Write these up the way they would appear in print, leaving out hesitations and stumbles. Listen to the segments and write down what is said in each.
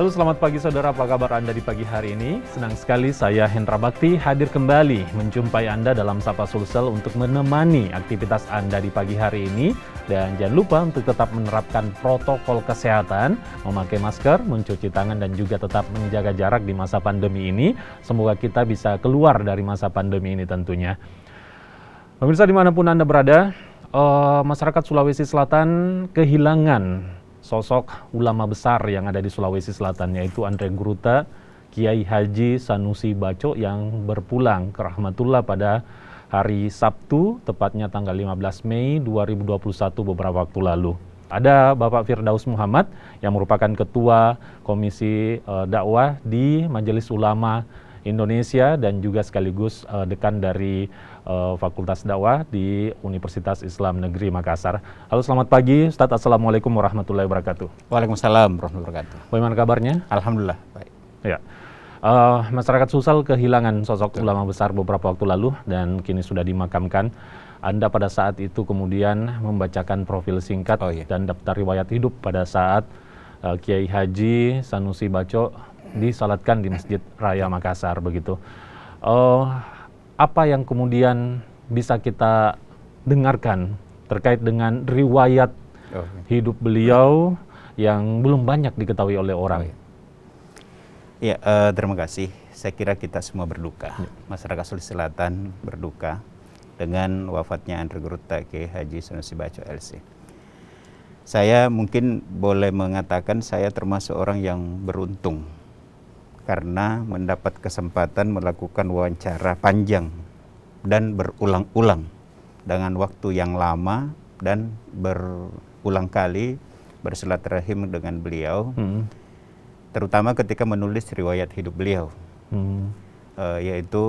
Halo, selamat pagi saudara, apa kabar Anda di pagi hari ini? Senang sekali saya Hendra Bakti hadir kembali menjumpai Anda dalam Sapa Sulsel untuk menemani aktivitas Anda di pagi hari ini. Dan jangan lupa untuk tetap menerapkan protokol kesehatan, memakai masker, mencuci tangan, dan juga tetap menjaga jarak di masa pandemi ini. Semoga kita bisa keluar dari masa pandemi ini tentunya. Pemirsa dimanapun Anda berada, masyarakat Sulawesi Selatan kehilangan sosok ulama besar yang ada di Sulawesi Selatan, yaitu Andre Gruta, Kiai Haji Sanusi Baco yang berpulang ke rahmatullah pada hari Sabtu, tepatnya tanggal 15 Mei 2021 beberapa waktu lalu. Ada Bapak Firdaus Muhammad yang merupakan Ketua Komisi Dakwah di Majelis Ulama Indonesia dan juga sekaligus dekan dari Fakultas Dakwah di Universitas Islam Negeri Makassar. Halo, selamat pagi Ustaz. Assalamualaikum warahmatullahi wabarakatuh. Waalaikumsalam warahmatullahi wabarakatuh. Bagaimana kabarnya? Alhamdulillah, baik. Ya. Masyarakat Sulsel kehilangan sosok ulama besar beberapa waktu lalu dan kini sudah dimakamkan. Anda pada saat itu kemudian membacakan profil singkat dan daftar riwayat hidup pada saat Kiai Haji Sanusi Baco disalatkan di Masjid Raya Makassar begitu. Apa yang kemudian bisa kita dengarkan terkait dengan riwayat hidup beliau yang belum banyak diketahui oleh orang? Ya, terima kasih. Saya kira kita semua berduka. Masyarakat Sulawesi Selatan berduka dengan wafatnya Andre Gruta Kiai Haji Sanusi Baco LC. Saya mungkin boleh mengatakan saya termasuk orang yang beruntung karena mendapat kesempatan melakukan wawancara panjang dan berulang-ulang dengan waktu yang lama dan berulang kali bersilaturahim dengan beliau, terutama ketika menulis riwayat hidup beliau, yaitu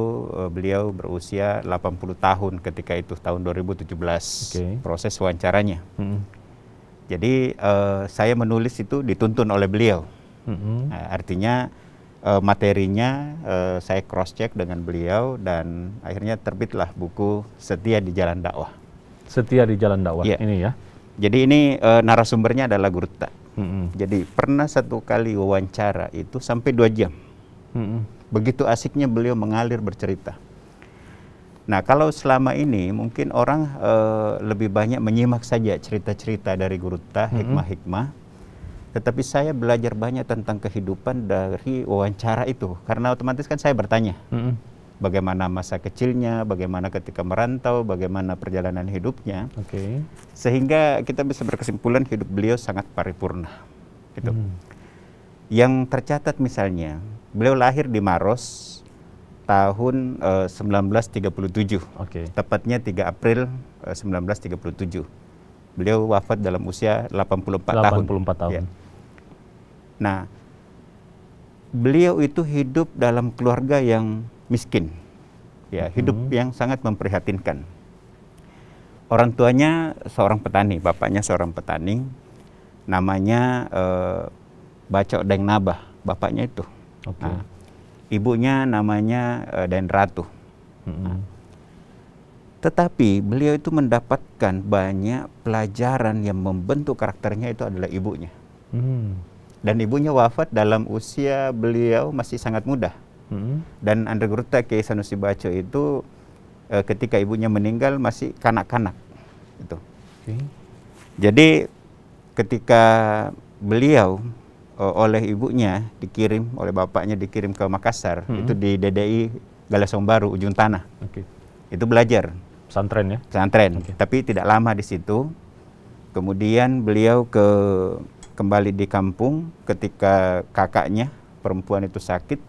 beliau berusia 80 tahun ketika itu tahun 2017 proses wawancaranya. Jadi saya menulis itu dituntun oleh beliau, artinya materinya saya cross check dengan beliau dan akhirnya terbitlah buku Setia di Jalan Dakwah. Setia di Jalan Dakwah ini ya. Jadi ini narasumbernya adalah Gruta. Jadi pernah satu kali wawancara itu sampai 2 jam. Begitu asiknya beliau mengalir bercerita. Nah, kalau selama ini mungkin orang lebih banyak menyimak saja cerita-cerita dari Gruta, hikmah-hikmah. Tetapi saya belajar banyak tentang kehidupan dari wawancara itu. Karena otomatis kan saya bertanya, bagaimana masa kecilnya, bagaimana ketika merantau, bagaimana perjalanan hidupnya. Sehingga kita bisa berkesimpulan hidup beliau sangat paripurna. Gitu. Yang tercatat misalnya, beliau lahir di Maros tahun 1937. Tepatnya 3 April 1937. Beliau wafat dalam usia 84 tahun. tahun. Nah, beliau itu hidup dalam keluarga yang miskin, ya, hidup yang sangat memprihatinkan. Orang tuanya seorang petani, bapaknya seorang petani, namanya Baco Deng Nabah, bapaknya itu. Nah, ibunya namanya Den Ratu. Tetapi beliau itu mendapatkan banyak pelajaran yang membentuk karakternya itu adalah ibunya. Dan ibunya wafat dalam usia beliau masih sangat muda. Dan Andre Gruta Kiai Sanusi Baco itu ketika ibunya meninggal masih kanak-kanak. Gitu. Jadi ketika beliau oleh ibunya dikirim, oleh bapaknya dikirim ke Makassar, itu di DDI Galasong Baru, Ujung Tanah. Itu belajar. Pesantren ya? Pesantren, tapi tidak lama di situ. Kemudian beliau kembali di kampung ketika kakaknya perempuan itu sakit.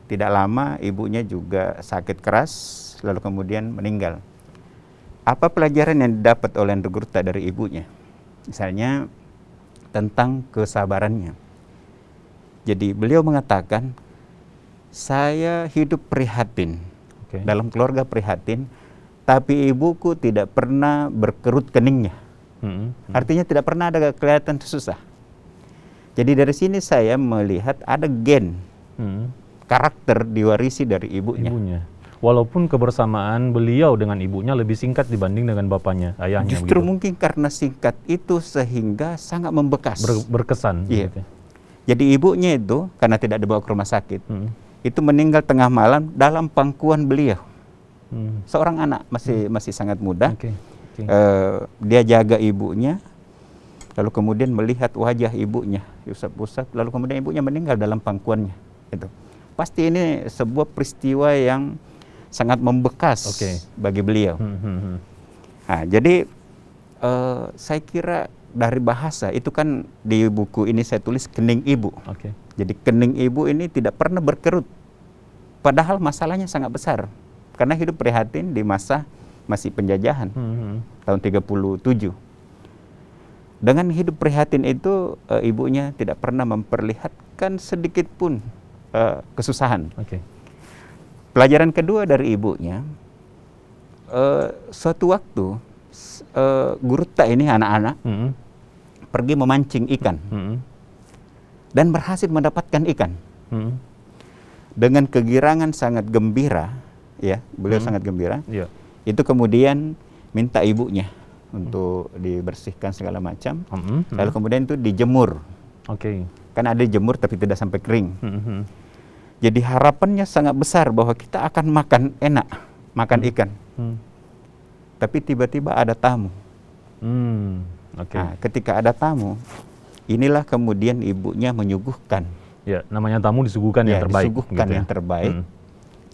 Tidak lama ibunya juga sakit keras, lalu kemudian meninggal. Apa pelajaran yang didapat oleh Andre Gruta dari ibunya? Misalnya tentang kesabarannya. Jadi beliau mengatakan, saya hidup prihatin, dalam keluarga prihatin, tapi ibuku tidak pernah berkerut keningnya. Artinya tidak pernah ada kelihatan susah. Jadi dari sini saya melihat ada gen karakter diwarisi dari ibunya. Walaupun kebersamaan beliau dengan ibunya lebih singkat dibanding dengan bapaknya, ayahnya. Justru begitu. Mungkin karena singkat itu sehingga sangat membekas. Berkesan. Iya. Gitu. Jadi ibunya itu karena tidak dibawa ke rumah sakit, itu meninggal tengah malam dalam pangkuan beliau. Seorang anak masih sangat muda. Dia jaga ibunya, lalu kemudian melihat wajah ibunya usap-usap, lalu kemudian ibunya meninggal dalam pangkuannya. Itu pasti ini sebuah peristiwa yang sangat membekas bagi beliau. Nah, jadi saya kira dari bahasa itu kan di buku ini saya tulis kening ibu. Jadi kening ibu ini tidak pernah berkerut. Padahal masalahnya sangat besar. Karena hidup prihatin di masa masih penjajahan tahun 37. Dengan hidup prihatin itu ibunya tidak pernah memperlihatkan sedikit pun kesusahan. Pelajaran kedua dari ibunya, suatu waktu Gurutta ini anak-anak pergi memancing ikan dan berhasil mendapatkan ikan. Dengan kegirangan sangat gembira, ya, beliau sangat gembira. Itu kemudian minta ibunya untuk dibersihkan segala macam. Lalu kemudian itu dijemur. Kan ada dijemur tapi tidak sampai kering. Jadi harapannya sangat besar bahwa kita akan makan enak, makan ikan. Tapi tiba-tiba ada tamu. Nah, ketika ada tamu, inilah kemudian ibunya menyuguhkan. Ya, namanya tamu disuguhkan yang terbaik. Disuguhkan gitu, yang terbaik.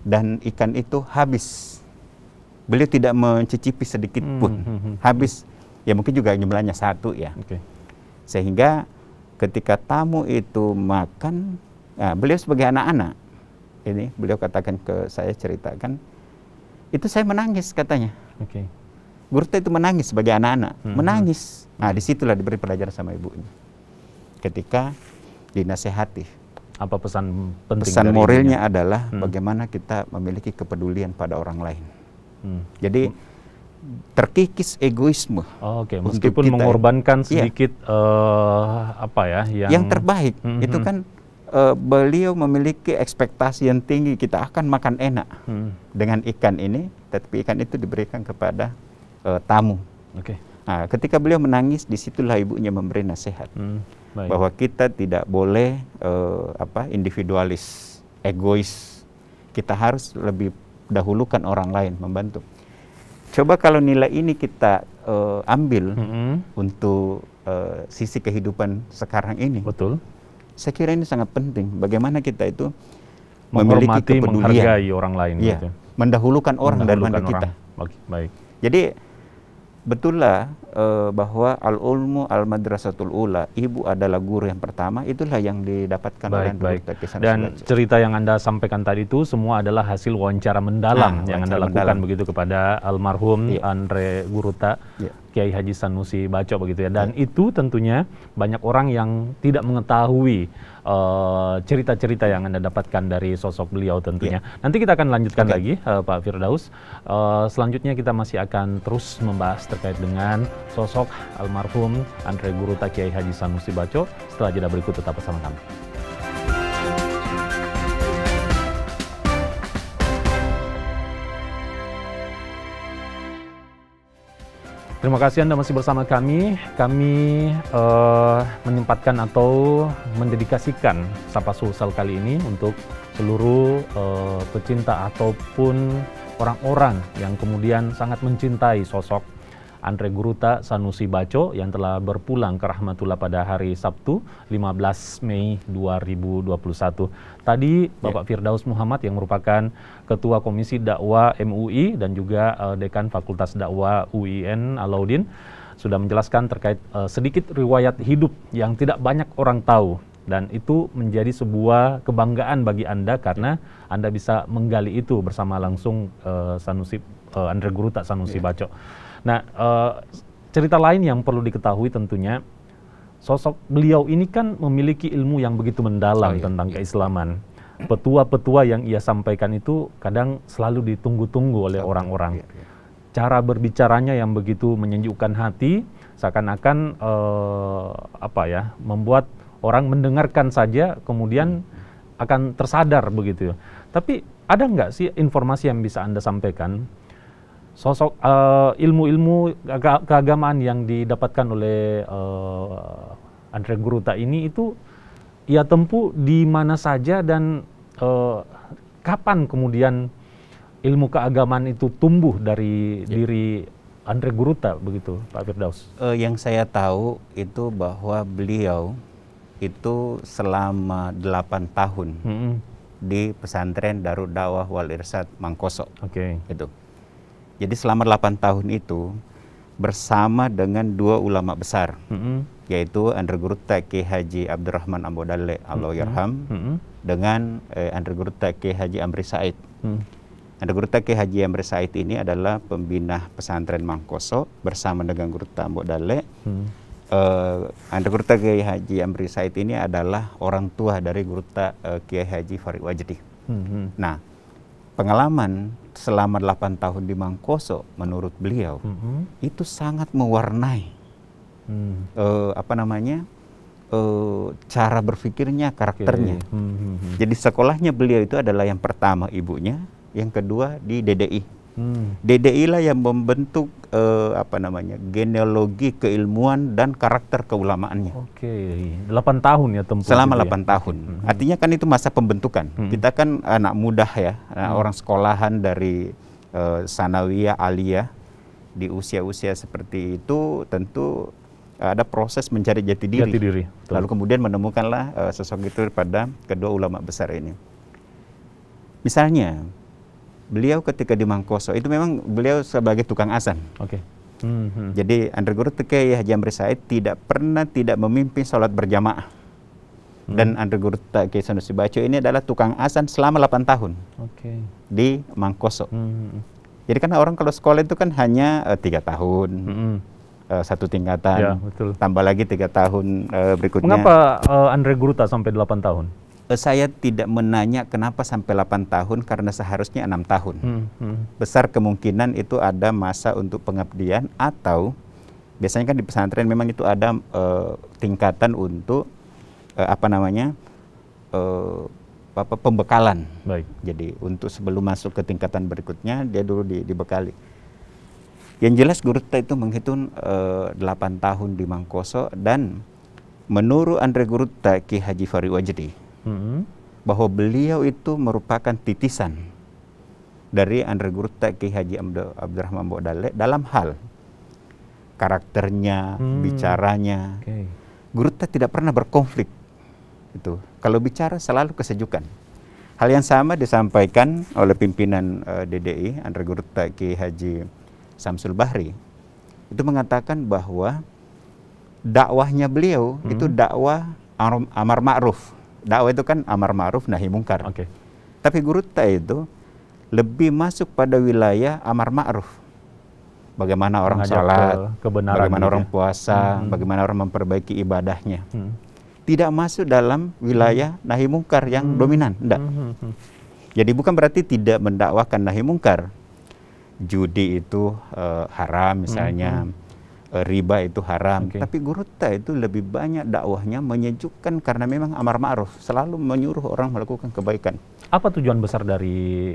Dan ikan itu habis. Beliau tidak mencicipi sedikit pun. Habis. Ya mungkin juga jumlahnya satu ya. Sehingga ketika tamu itu makan, nah, beliau sebagai anak-anak, ini beliau katakan ke saya, ceritakan, itu saya menangis katanya. Gurutta itu menangis sebagai anak-anak, menangis. Nah, disitulah diberi pelajaran sama ibunya. Ketika dinasehati. Apa pesan penting? Pesan moralnya adalah bagaimana kita memiliki kepedulian pada orang lain. Jadi terkikis egoisme. Meskipun mengorbankan sedikit apa ya yang terbaik. Itu kan beliau memiliki ekspektasi yang tinggi, kita akan makan enak dengan ikan ini, tapi ikan itu diberikan kepada tamu. Nah, ketika beliau menangis, disitulah ibunya memberi nasihat bahwa kita tidak boleh individualis, egois. Kita harus lebih dahulukan orang lain, membantu. Coba kalau nilai ini kita ambil untuk sisi kehidupan sekarang ini. Saya kira ini sangat penting. Bagaimana kita itu memiliki kepedulian, menghargai orang lain, mendahulukan orang daripada kita. Jadi betullah bahwa al-ulmu al-madrasatul ula, ibu adalah guru yang pertama, itulah yang didapatkan oleh Gurutta K. Sanusi Baco. Dan cerita yang Anda sampaikan tadi itu semua adalah hasil wawancara mendalam yang Anda lakukan begitu kepada almarhum Andre Gurutta Kiai Haji Sanusi Baco begitu ya. Dan itu tentunya banyak orang yang tidak mengetahui cerita-cerita yang Anda dapatkan dari sosok beliau tentunya. Nanti kita akan lanjutkan lagi Pak Firdaus. Selanjutnya kita masih akan terus membahas terkait dengan sosok almarhum Andre Gurutta Kiai Haji Sanusi Baco. Setelah jeda berikut tetap bersama kami. Terima kasih Anda masih bersama kami. Kami menyempatkan atau mendedikasikan Sapa Sulsel kali ini untuk seluruh pecinta ataupun orang-orang yang kemudian sangat mencintai sosok Andre Gurutta Sanusi Baco yang telah berpulang ke rahmatullah pada hari Sabtu 15 Mei 2021. Tadi Bapak Firdaus Muhammad yang merupakan Ketua Komisi Dakwah MUI dan juga Dekan Fakultas Dakwah UIN Alauddin sudah menjelaskan terkait sedikit riwayat hidup yang tidak banyak orang tahu, dan itu menjadi sebuah kebanggaan bagi Anda karena Anda bisa menggali itu bersama langsung Andre Gurutta Sanusi Baco. Nah, cerita lain yang perlu diketahui tentunya, sosok beliau ini kan memiliki ilmu yang begitu mendalam tentang keislaman. Petua-petua yang ia sampaikan itu kadang selalu ditunggu-tunggu oleh orang-orang. Cara berbicaranya yang begitu menyejukkan hati, seakan-akan membuat orang mendengarkan saja kemudian akan tersadar begitu. Tapi ada nggak sih informasi yang bisa Anda sampaikan? Sosok ilmu-ilmu keagamaan yang didapatkan oleh Andre Gurutta ini itu ia tempuh di mana saja dan kapan kemudian ilmu keagamaan itu tumbuh dari diri Andre Guruta begitu, Pak Firdaus? Yang saya tahu itu bahwa beliau itu selama 8 tahun di pesantren Darud Dakwah Wal Irsyad Mangkoso. Itu. Jadi selama 8 tahun itu bersama dengan 2 ulama besar, yaitu Andre Guruta Kiai Haji Abdurrahman Ambo Dalle Allahyarham dengan Andre Guruta Kiai Haji Amri Said. Andre Guruta Kiai Haji Amri Said ini adalah pembina pesantren Mangkoso bersama dengan Guruta Ambo Dalle. Andre Guruta Kiai Haji Amri Said ini adalah orang tua dari Guruta Kiai Haji Farid Wajdi. Nah, pengalaman selama 8 tahun di Mangkoso menurut beliau itu sangat mewarnai cara berpikirnya, karakternya. Jadi sekolahnya beliau itu adalah yang pertama ibunya, yang kedua di DDI. DDI lah yang membentuk genealogi keilmuan dan karakter keulamaannya. 8 tahun ya tempuh. Selama 8 tahun. Artinya kan itu masa pembentukan. Kita kan anak muda ya, orang sekolahan dari sanawiyah, aliyah, di usia-usia seperti itu tentu ada proses mencari jati diri. Lalu kemudian menemukanlah sosok itu pada kedua ulama besar ini. Misalnya beliau ketika di Mangkoso itu memang beliau sebagai tukang azan. Jadi Andre Guruta Kiai Haji Amri Said tidak pernah tidak memimpin sholat berjamaah. Dan Andre Guruta Kiai Sanusi Baco ini adalah tukang azan selama 8 tahun di Mangkoso. Jadi kan orang kalau sekolah itu kan hanya 3 tahun, 1 tingkatan, ya, betul. Tambah lagi 3 tahun berikutnya. Mengapa Andre Guruta sampai 8 tahun? Saya tidak menanya kenapa sampai 8 tahun karena seharusnya 6 tahun. Besar kemungkinan itu ada masa untuk pengabdian atau biasanya kan di pesantren memang itu ada tingkatan untuk pembekalan. Baik. Jadi untuk sebelum masuk ke tingkatan berikutnya dia dulu dibekali. Yang jelas Guruta itu menghitung 8 tahun di Mangkoso dan menurut Andre Guruta Kiai Haji Farid Wajdi bahwa beliau itu merupakan titisan dari Andre Guruta Kiai Haji Abdurrahman Ambo Dalle dalam hal karakternya, bicaranya. Guruta tidak pernah berkonflik. Itu kalau bicara selalu kesejukan. Hal yang sama disampaikan oleh pimpinan DDI Andre Guruta Kiai Haji Samsul Bahri. Itu mengatakan bahwa dakwahnya beliau itu dakwah amar ma'ruf. Dakwah itu kan amar ma'ruf nahi mungkar. Tapi Guruta itu lebih masuk pada wilayah amar ma'ruf. Bagaimana orang sholat, bagaimana orang puasa, bagaimana orang memperbaiki ibadahnya. Tidak masuk dalam wilayah nahi mungkar yang dominan. Tidak. Jadi bukan berarti tidak mendakwahkan nahi mungkar. Judi itu haram misalnya. Riba itu haram, tapi Guruta itu lebih banyak dakwahnya menyejukkan karena memang amar ma'ruf, selalu menyuruh orang melakukan kebaikan. Apa tujuan besar dari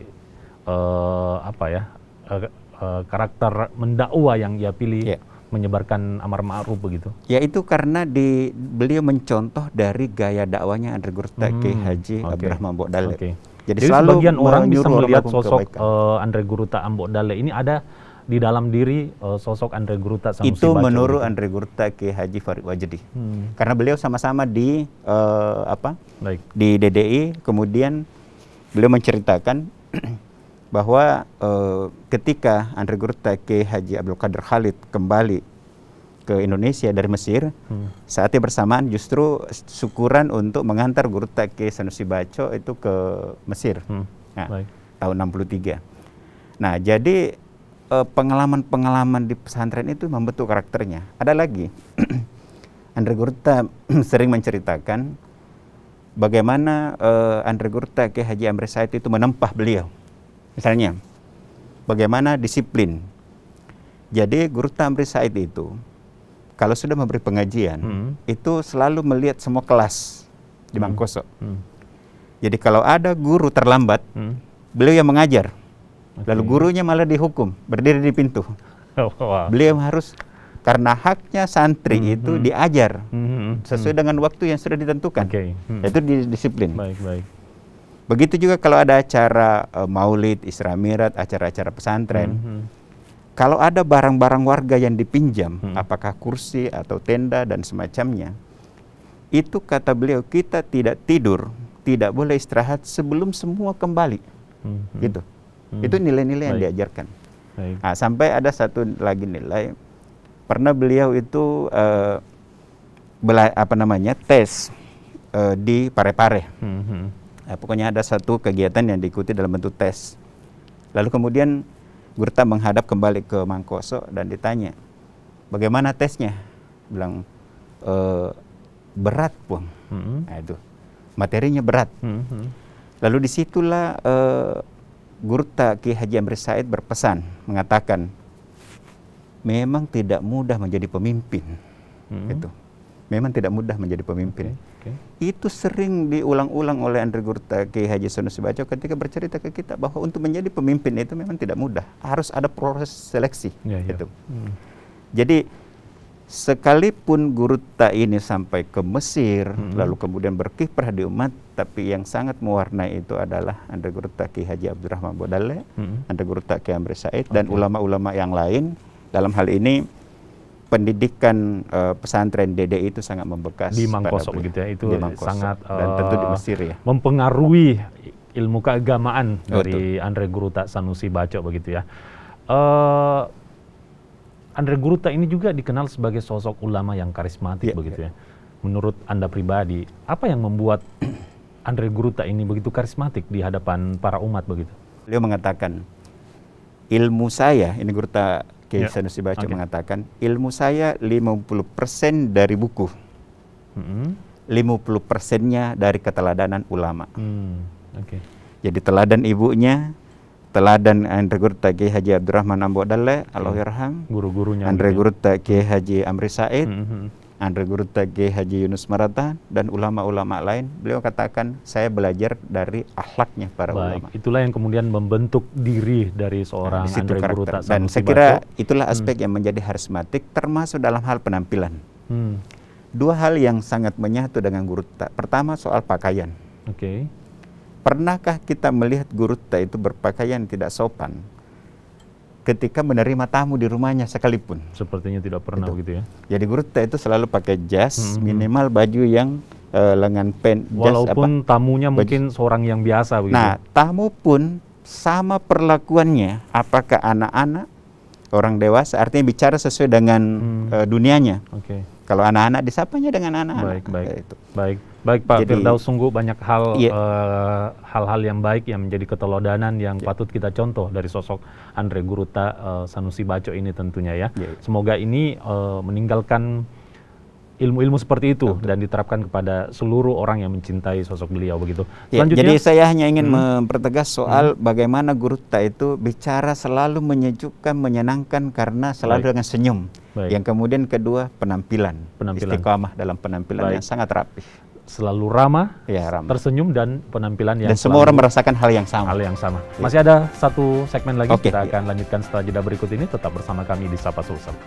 karakter mendakwah yang ia pilih menyebarkan amar ma'ruf begitu? Ya itu karena beliau mencontoh dari gaya dakwahnya Andre Guruta Kiai Haji Abdurrahman Ambo Dalle. Jadi selalu sebagian orang bisa melihat sosok Andre Guruta Ambo Dalle ini ada di dalam diri sosok Andre Guruta Sanusi Baco. Itu menurut Andre Guruta Kiai Haji Farid Wajdi. Karena beliau sama-sama di di DDI, kemudian beliau menceritakan bahwa ketika Andre Guruta Kiai Haji Abdul Qadir Khalid kembali ke Indonesia dari Mesir, saatnya bersamaan justru syukuran untuk mengantar Guruta Kiai Sanusi Baco itu ke Mesir. Tahun 63. Nah, jadi pengalaman-pengalaman di pesantren itu membentuk karakternya. Ada lagi, Andre Guruta sering menceritakan bagaimana Andre Guruta Kiai Haji Amri Said itu menempah beliau. Misalnya, bagaimana disiplin. Jadi Guruta Amri Said itu, kalau sudah memberi pengajian, itu selalu melihat semua kelas di Mangkoso. Jadi kalau ada guru terlambat, beliau yang mengajar. Lalu gurunya malah dihukum, berdiri di pintu. Beliau harus, Karena haknya santri itu diajar sesuai dengan waktu yang sudah ditentukan. Itu disiplin. Baik. Begitu juga kalau ada acara maulid, Isra Mi'raj, acara-acara pesantren. Kalau ada barang-barang warga yang dipinjam, apakah kursi atau tenda dan semacamnya, itu kata beliau, kita tidak tidur, tidak boleh istirahat sebelum semua kembali. Gitu. Itu nilai-nilai yang diajarkan. Nah, sampai ada satu lagi nilai, pernah beliau itu tes di Parepare. Nah, pokoknya ada satu kegiatan yang diikuti dalam bentuk tes. Lalu kemudian Gurta menghadap kembali ke Mangkoso dan ditanya, bagaimana tesnya? Bilang, berat, Pung. Nah, itu materinya berat. Lalu disitulah Gurta Ki Haji Amri Said berpesan, mengatakan, memang tidak mudah menjadi pemimpin. Itu memang tidak mudah menjadi pemimpin. Itu sering diulang-ulang oleh Andre Gurta Ki Haji Sanusi Baco ketika bercerita ke kita bahwa untuk menjadi pemimpin itu memang tidak mudah, harus ada proses seleksi. Gitu. Jadi sekalipun Gurta ini sampai ke Mesir, lalu kemudian berkiprah di umat, tapi yang sangat mewarnai itu adalah Andre Gurta Ki Haji Abdurrahman Bodalle, Andre Gurta Ki Amri Said, dan ulama-ulama yang lain. Dalam hal ini pendidikan pesantren DDI itu sangat membekas di Mangkoso begitu ya, itu sangat dan tentu di Mesir ya, mempengaruhi ilmu keagamaan dari Andre Gurta Sanusi Baco begitu ya. Andre Gurta ini juga dikenal sebagai sosok ulama yang karismatik begitu ya. Menurut Anda pribadi, apa yang membuat Andre Gurta ini begitu karismatik di hadapan para umat begitu? Beliau mengatakan, ilmu saya, ini Gurta Ki Sanusi Baco mengatakan, ilmu saya 50% dari buku, 50%-nya dari keteladanan ulama. Jadi teladan ibunya, teladan Andre Gurta Ki Haji Abdurrahman Bodalle, Allahyarham, guru-gurunya Andre Gurta Ki Haji Amri Said, Andre Gurta Ki Haji Yunus Maratan, dan ulama-ulama lain. Beliau katakan, saya belajar dari akhlaknya para ulama. Itulah yang kemudian membentuk diri dari seorang Andre Gurta Sanusi Baco. Dan saya kira itulah aspek yang menjadi karismatik, termasuk dalam hal penampilan. Dua hal yang sangat menyatu dengan Gurta. Pertama, soal pakaian. Pernahkah kita melihat Gurta itu berpakaian tidak sopan ketika menerima tamu di rumahnya sekalipun? Sepertinya tidak pernah begitu ya. Jadi Gurta itu selalu pakai jas, minimal baju yang lengan walaupun tamunya mungkin seorang yang biasa begitu. Nah, tamu pun sama perlakuannya, apakah anak-anak, orang dewasa, artinya bicara sesuai dengan dunianya. Kalau anak-anak disapanya dengan anak-anak. Baik Pak Firdaus, sungguh banyak hal-hal yang baik yang menjadi keteladanan yang patut kita contoh dari sosok Andre Gurta Sanusi Baco ini tentunya ya. Semoga ini meninggalkan ilmu-ilmu seperti itu dan diterapkan kepada seluruh orang yang mencintai sosok beliau begitu. Jadi saya hanya ingin mempertegas soal bagaimana Gurta itu bicara selalu menyejukkan, menyenangkan karena selalu dengan senyum. Yang kemudian kedua, penampilan. Istiqamah dalam penampilan yang sangat rapi. Selalu ramah, tersenyum, dan penampilan yang semua orang merasakan hal yang sama. Masih ada satu segmen lagi, kita akan lanjutkan setelah jeda berikut ini. Tetap bersama kami di Sapa Sulsel.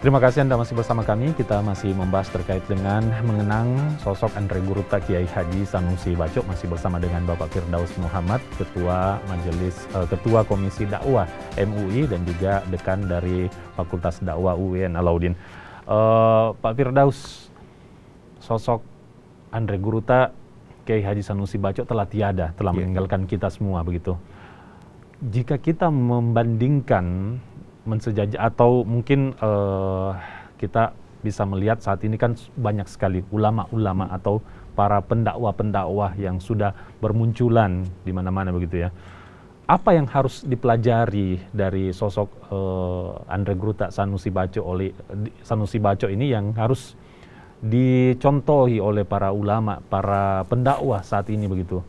Terima kasih Anda masih bersama kami. Kita masih membahas terkait dengan mengenang sosok Andre Gurta Kiai Haji Sanusi Baco. Masih bersama dengan Bapak Firdaus Muhammad, Ketua Komisi Dakwah MUI dan juga Dekan dari Fakultas Dakwah UIN Alauddin. Pak Firdaus, sosok Andre Gurta Kiai Haji Sanusi Baco telah tiada, telah meninggalkan kita semua begitu. Jika kita membandingkan atau mungkin kita bisa melihat saat ini kan banyak sekali ulama-ulama atau para pendakwah-pendakwah yang sudah bermunculan di mana-mana begitu ya. Apa yang harus dipelajari dari sosok Andre Gurta Sanusi Baco ini yang harus dicontohi oleh para ulama, para pendakwah saat ini begitu,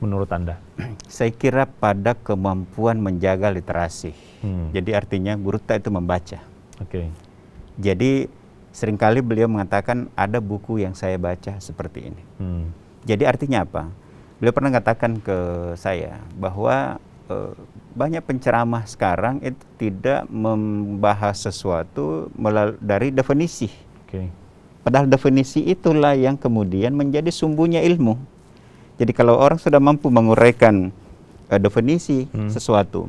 menurut Anda? Saya kira pada kemampuan menjaga literasi. Jadi artinya Gurta itu membaca. Jadi seringkali beliau mengatakan ada buku yang saya baca seperti ini. Jadi artinya apa? Beliau pernah katakan ke saya bahwa banyak penceramah sekarang itu tidak membahas sesuatu dari definisi. Padahal definisi itulah yang kemudian menjadi sumbunya ilmu. Jadi kalau orang sudah mampu menguraikan definisi sesuatu,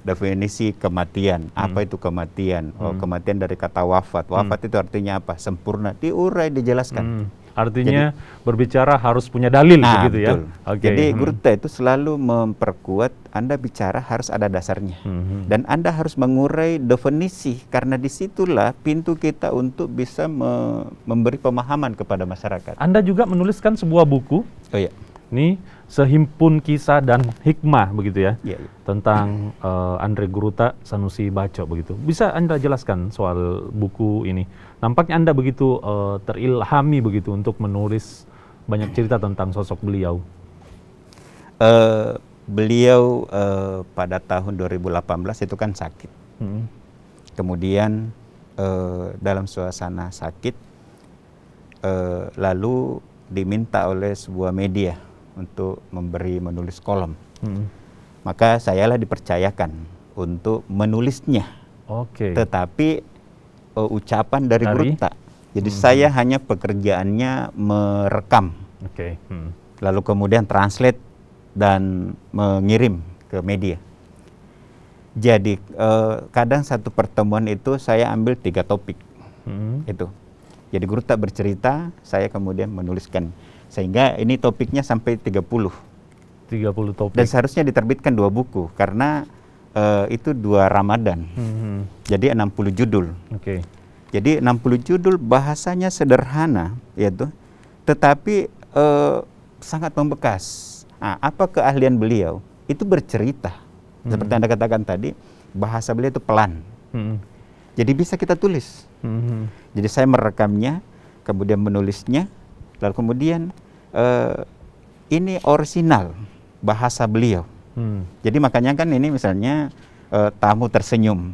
definisi kematian, apa itu kematian? Oh, kematian dari kata wafat. Wafat itu artinya apa? Sempurna, diurai, dijelaskan. Artinya jadi, berbicara harus punya dalil, begitu betul. Ya. Jadi Gurutta itu selalu memperkuat Anda bicara harus ada dasarnya. Dan Anda harus mengurai definisi, karena disitulah pintu kita untuk bisa memberi pemahaman kepada masyarakat. Anda juga menuliskan sebuah buku. Oh iya. Ini Sehimpun Kisah dan Hikmah, begitu ya, tentang Andre Gurutta Sanusi Baco, begitu. Bisa Anda jelaskan soal buku ini? Nampaknya Anda begitu terilhami begitu untuk menulis banyak cerita tentang sosok beliau. Beliau pada tahun 2018 itu kan sakit. Kemudian dalam suasana sakit, lalu diminta oleh sebuah media untuk menulis kolom. Maka sayalah dipercayakan untuk menulisnya. Tetapi ucapan dari Gurutta. Jadi saya hanya pekerjaannya merekam. Lalu kemudian translate dan mengirim ke media. Jadi kadang satu pertemuan itu saya ambil 3 topik. Itu. Jadi Gurutta bercerita, saya kemudian menuliskan. Sehingga ini topiknya sampai 30 topik. Dan seharusnya diterbitkan 2 buku, karena itu 2 Ramadan. Jadi 60 judul. Jadi 60 judul, bahasanya sederhana, yaitu, tetapi sangat membekas. Nah, apa keahlian beliau? Itu bercerita. Seperti Anda katakan tadi, bahasa beliau itu pelan. Jadi bisa kita tulis. Jadi saya merekamnya, kemudian menulisnya, lalu kemudian ini orisinal bahasa beliau. Jadi makanya kan ini misalnya tamu tersenyum.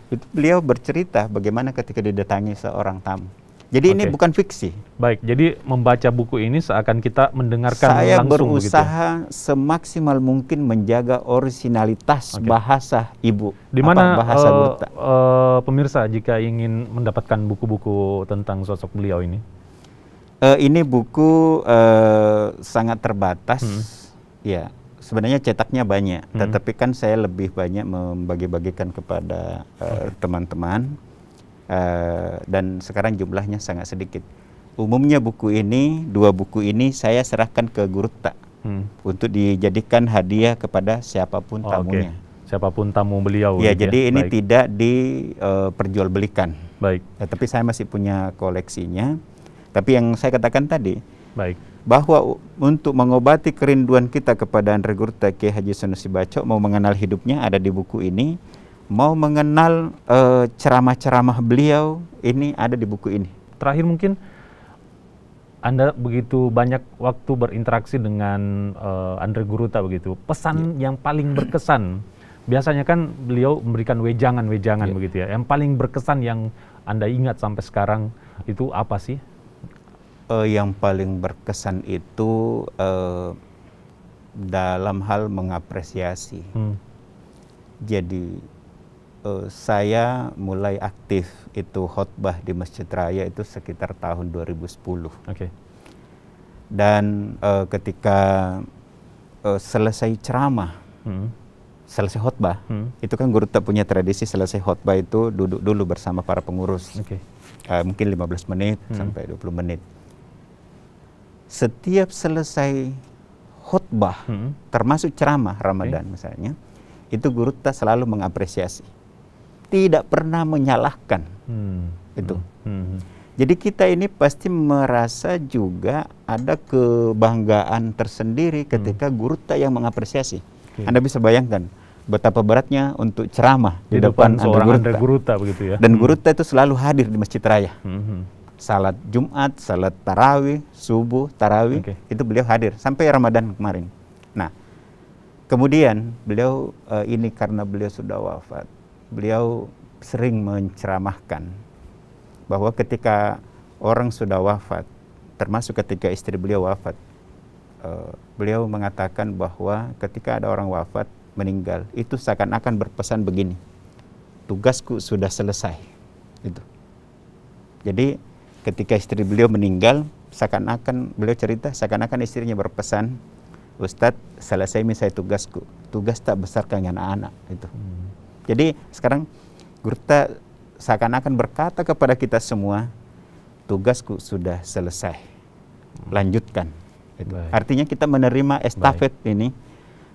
Itu beliau bercerita bagaimana ketika didatangi seorang tamu. Jadi ini bukan fiksi. Baik, jadi membaca buku ini seakan kita mendengarkan saya langsung. Saya berusaha semaksimal mungkin menjaga orisinalitas bahasa ibu. Di mana bahasa Gurutta. Pemirsa jika ingin mendapatkan buku-buku tentang sosok beliau ini? Ini buku sangat terbatas. Ya, sebenarnya cetaknya banyak, tetapi kan saya lebih banyak membagi-bagikan kepada teman-teman. Dan sekarang jumlahnya sangat sedikit. Umumnya buku ini, 2 buku ini saya serahkan ke Gurutta untuk dijadikan hadiah kepada siapapun tamunya. Siapapun tamu beliau. Ya, jadi ini tidak diperjualbelikan. Baik. Tapi saya masih punya koleksinya. Tapi yang saya katakan tadi, bahwa untuk mengobati kerinduan kita kepada Andre Gurutta Kiai Haji Sanusi Baco, mau mengenal hidupnya ada di buku ini. Mau mengenal ceramah-ceramah beliau, ini ada di buku ini. Terakhir mungkin, Anda begitu banyak waktu berinteraksi dengan Andre Gurutta begitu. Pesan yang paling berkesan, biasanya kan beliau memberikan wejangan-wejangan begitu ya. Yang paling berkesan yang Anda ingat sampai sekarang itu apa sih? Yang paling berkesan itu dalam hal mengapresiasi. Jadi saya mulai aktif itu khotbah di Masjid Raya itu sekitar tahun 2010. Dan ketika selesai ceramah, selesai khotbah, itu kan Gurutta punya tradisi selesai khotbah itu duduk dulu bersama para pengurus. Mungkin 15 menit sampai 20 menit. Setiap selesai khotbah, termasuk ceramah Ramadan misalnya, itu Gurutta selalu mengapresiasi. Tidak pernah menyalahkan. Itu. Jadi kita ini pasti merasa juga ada kebanggaan tersendiri ketika Gurutta yang mengapresiasi. Anda bisa bayangkan betapa beratnya untuk ceramah di depan Andre Gurutta begitu ya. Dan Gurutta itu selalu hadir di Masjid Raya. Salat Jumat, salat tarawih, subuh, tarawih, itu beliau hadir sampai Ramadan kemarin. Nah, kemudian beliau ini karena beliau sudah wafat, beliau sering menceramahkan bahwa ketika orang sudah wafat, termasuk ketika istri beliau wafat, beliau mengatakan bahwa ketika ada orang wafat, meninggal, itu seakan-akan berpesan begini, tugasku sudah selesai. Itu. Jadi ketika istri beliau meninggal, seakan-akan beliau cerita, seakan-akan istrinya berpesan, Ustadz, selesai saya tugasku, tugas tak besarkan anak-anak. Itu. Jadi sekarang Gurta seakan-akan berkata kepada kita semua, tugasku sudah selesai, lanjutkan. Itu. Artinya kita menerima estafet ini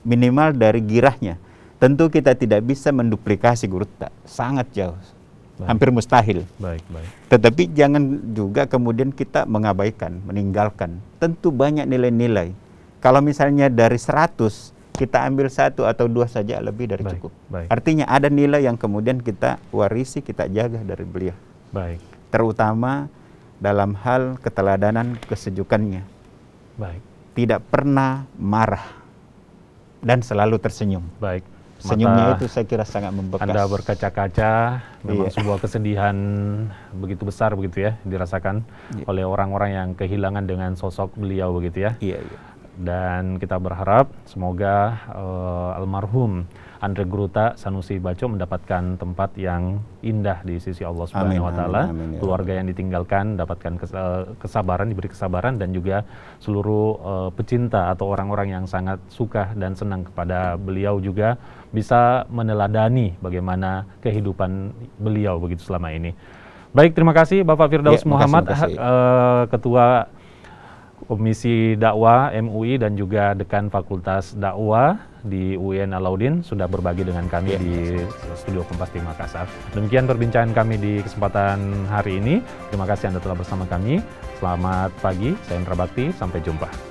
minimal dari girahnya. Tentu kita tidak bisa menduplikasi Gurta, sangat jauh, hampir mustahil. Tetapi jangan juga kemudian kita mengabaikan, meninggalkan. Tentu banyak nilai-nilai. Kalau misalnya dari 100, kita ambil 1 atau 2 saja lebih dari cukup. Artinya ada nilai yang kemudian kita warisi, kita jaga dari beliau. Terutama dalam hal keteladanan, kesejukannya. Tidak pernah marah dan selalu tersenyum. Senyumnya itu saya kira sangat membekas. Anda berkaca-kaca, memang sebuah kesedihan begitu besar begitu ya, dirasakan oleh orang-orang yang kehilangan dengan sosok beliau begitu ya. Dan kita berharap semoga almarhum Andre Gruta Sanusi Baco mendapatkan tempat yang indah di sisi Allah Subhanahu wa Ta'ala. Keluarga yang ditinggalkan dapatkan kesabaran, diberi kesabaran, dan juga seluruh pecinta atau orang-orang yang sangat suka dan senang kepada beliau juga bisa meneladani bagaimana kehidupan beliau begitu selama ini. Baik, terima kasih Bapak Firdaus Muhammad, Ketua Komisi Dakwah MUI dan juga Dekan Fakultas Dakwah di UIN Alauddin sudah berbagi dengan kami di Studio Kompas TV Makassar. Demikian perbincangan kami di kesempatan hari ini. Terima kasih Anda telah bersama kami. Selamat pagi, saya Hendra Bakti, sampai jumpa.